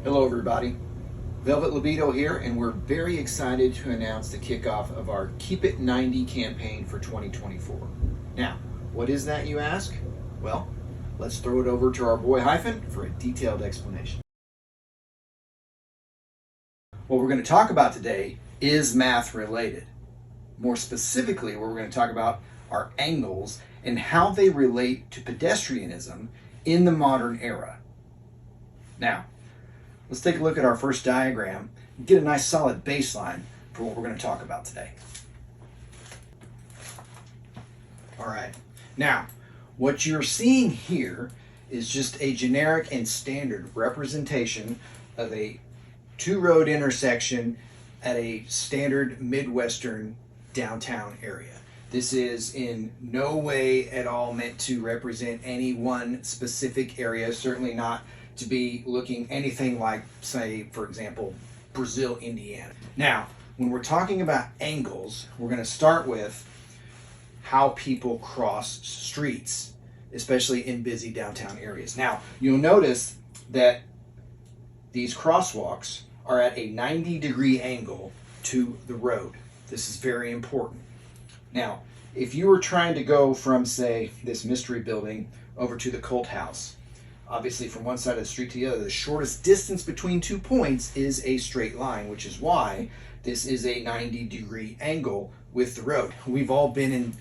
Hello everybody, Velvet Libido here, and we're very excited to announce the kickoff of our Keep It 90 campaign for 2024. Now, what is that, you ask? Well, let's throw it over to our boy Hyphen for a detailed explanation. What we're going to talk about today is math related. More specifically, what we're going to talk about are angles and how they relate to pedestrianism in the modern era. Now, let's take a look at our first diagram and get a nice solid baseline for what we're going to talk about today. All right, now what you're seeing here is just a generic and standard representation of a two-road intersection at a standard Midwestern downtown area. This is in no way at all meant to represent any one specific area, certainly not to be looking anything like, say, for example, Brazil, Indiana. Now, when we're talking about angles, we're going to start with how people cross streets, especially in busy downtown areas. Now, you'll notice that these crosswalks are at a 90-degree angle to the road. This is very important. Now, if you were trying to go from, say, this mystery building over to the cult house, obviously from one side of the street to the other, the shortest distance between 2 points is a straight line, which is why this is a 90-degree angle with the road. We've all been in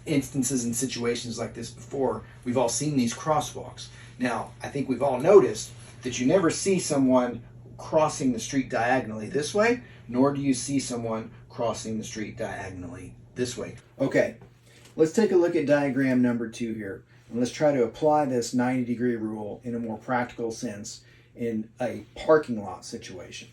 instances and situations like this before. We've all seen these crosswalks. Now, I think we've all noticed that you never see someone crossing the street diagonally this way, nor do you see someone crossing the street diagonally this way. Okay, let's take a look at diagram number 2 here. And let's try to apply this 90-degree rule in a more practical sense in a parking lot situation.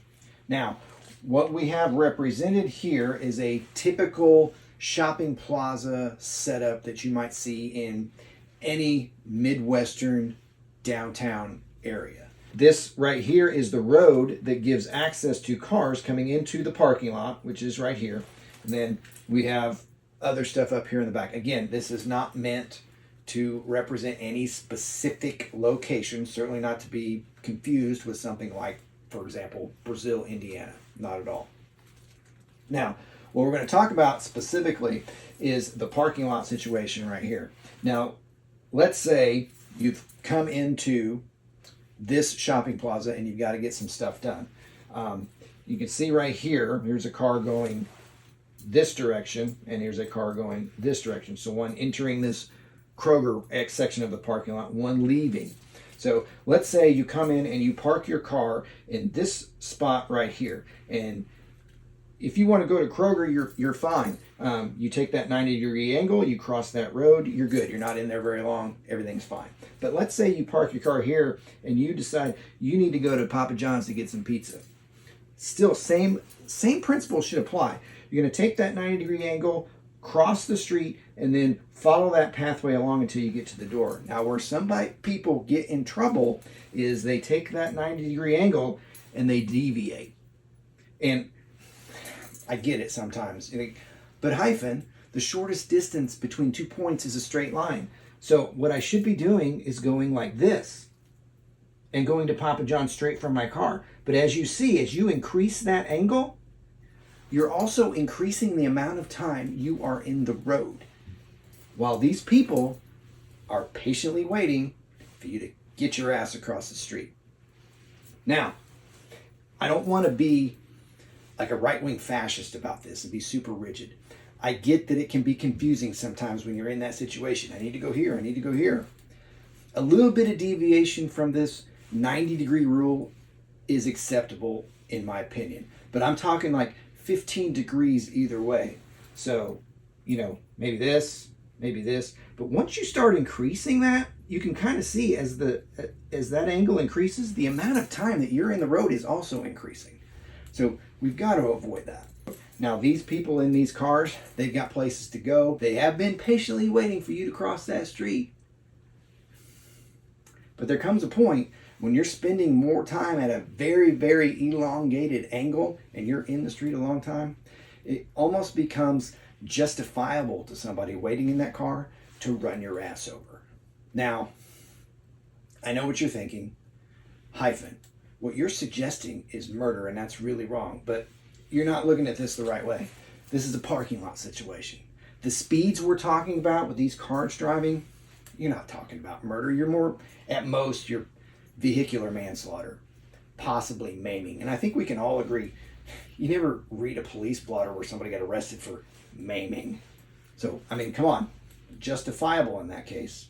Now, what we have represented here is a typical shopping plaza setup that you might see in any Midwestern downtown area. This right here is the road that gives access to cars coming into the parking lot, which is right here. And then we have other stuff up here in the back. Again, this is not meant to represent any specific location, certainly not to be confused with something like, for example, Brazil, Indiana. Not at all. Now, what we're going to talk about specifically is the parking lot situation right here. Now, let's say you've come into this shopping plaza and you've got to get some stuff done. You can see right here, here's a car going this direction, and here's a car going this direction. So one entering this Kroger X section of the parking lot, one leaving. So let's say you come in and you park your car in this spot right here. And if you want to go to Kroger, you're fine. You take that 90-degree angle, you cross that road, you're good. You're not in there very long, everything's fine. But let's say you park your car here and you decide you need to go to Papa John's to get some pizza. Still, same principle should apply. You're going to take that 90-degree angle, cross the street, and then follow that pathway along until you get to the door. Now, where some people get in trouble is they take that 90-degree angle and they deviate. And I get it sometimes. But hyphen, the shortest distance between 2 points is a straight line. So what I should be doing is going like this and going to Papa John's straight from my car. But as you see, as you increase that angle, you're also increasing the amount of time you are in the road, while these people are patiently waiting for you to get your ass across the street. Now, I don't want to be like a right-wing fascist about this and be super rigid. I get that it can be confusing sometimes when you're in that situation. I need to go here, I need to go here. A little bit of deviation from this 90-degree rule is acceptable in my opinion, but I'm talking like 15 degrees either way. So, maybe this, but once you start increasing that, you can kind of see as that angle increases, the amount of time that you're in the road is also increasing. So we've got to avoid that. Now, these people in these cars, they've got places to go. They have been patiently waiting for you to cross that street. But there comes a point when you're spending more time at a very, very elongated angle and you're in the street a long time, it almost becomes justifiable to somebody waiting in that car to run your ass over. Now, I know what you're thinking. Hyphen, what you're suggesting is murder, and that's really wrong. But you're not looking at this the right way. This is a parking lot situation. The speeds we're talking about with these cars driving, you're not talking about murder. You're more, at most, you're vehicular manslaughter, possibly maiming. And I think we can all agree, you never read a police blotter where somebody got arrested for maiming. So, I mean, come on, justifiable in that case.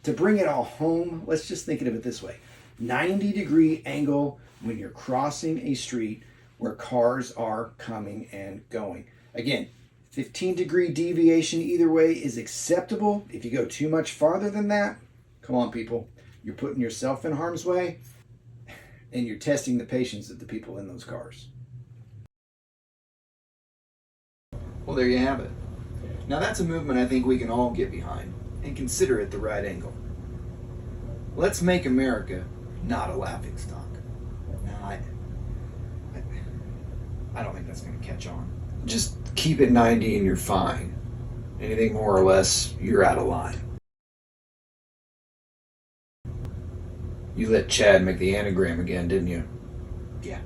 To bring it all home, let's just think of it this way. 90-degree angle when you're crossing a street where cars are coming and going. Again, 15-degree deviation either way is acceptable. If you go too much farther than that, come on, people, you're putting yourself in harm's way and you're testing the patience of the people in those cars. Well, there you have it. Now that's a movement I think we can all get behind and consider it the right angle. Let's make America not a laughingstock. Now, I don't think that's going to catch on. Just keep it 90 and you're fine. Anything more or less, you're out of line. You let Chad make the anagram again, didn't you? Yeah.